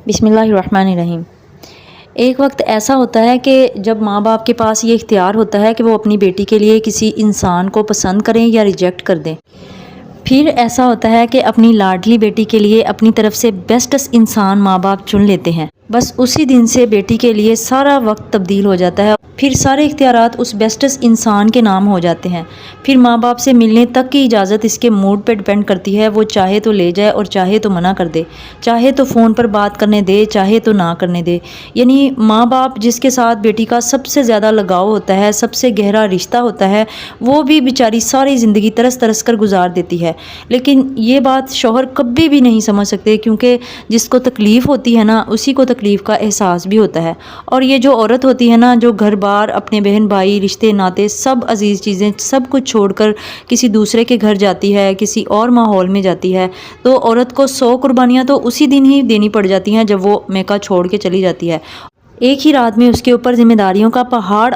بسم اللہ الرحمن الرحیم۔ ایک وقت ایسا ہوتا ہے کہ جب ماں باپ کے پاس یہ اختیار ہوتا ہے کہ وہ اپنی بیٹی کے لیے کسی انسان کو پسند کریں یا ریجیکٹ کر دیں۔ پھر ایسا ہوتا ہے کہ اپنی لاڈلی بیٹی کے لیے اپنی طرف سے بیسٹس انسان ماں باپ چن لیتے ہیں۔ بس اسی دن سے بیٹی کے لیے سارا وقت تبدیل ہو جاتا ہے، پھر سارے اختیارات اس بیسٹس انسان کے نام ہو جاتے ہیں۔ پھر ماں باپ سے ملنے تک کی اجازت اس کے موڈ پہ ڈپینڈ کرتی ہے، وہ چاہے تو لے جائے اور چاہے تو منع کر دے، چاہے تو فون پر بات کرنے دے، چاہے تو نہ کرنے دے۔ یعنی ماں باپ جس کے ساتھ بیٹی کا سب سے زیادہ لگاؤ ہوتا ہے، سب سے گہرا رشتہ ہوتا ہے، وہ بھی بیچاری ساری زندگی ترس ترس کر گزار دیتی ہے۔ لیکن یہ بات شوہر کبھی بھی نہیں سمجھ سکتے، کیونکہ جس کو تکلیف ہوتی ہے نا، اسی کو تکلیف کا احساس بھی ہوتا ہے۔ اور یہ جو عورت ہوتی ہے نا، جو گھر بار، اپنے بہن بھائی، رشتے ناتے، سب عزیز چیزیں سب کچھ چھوڑ کر کسی دوسرے کے گھر جاتی ہے، کسی اور ماحول میں جاتی ہے، تو عورت کو 100 قربانیاں تو اسی دن ہی دینی پڑ جاتی ہیں جب وہ میکہ چھوڑ کے چلی جاتی ہے۔ ایک ہی رات میں اس کے اوپر ذمہ داریوں کا پہاڑ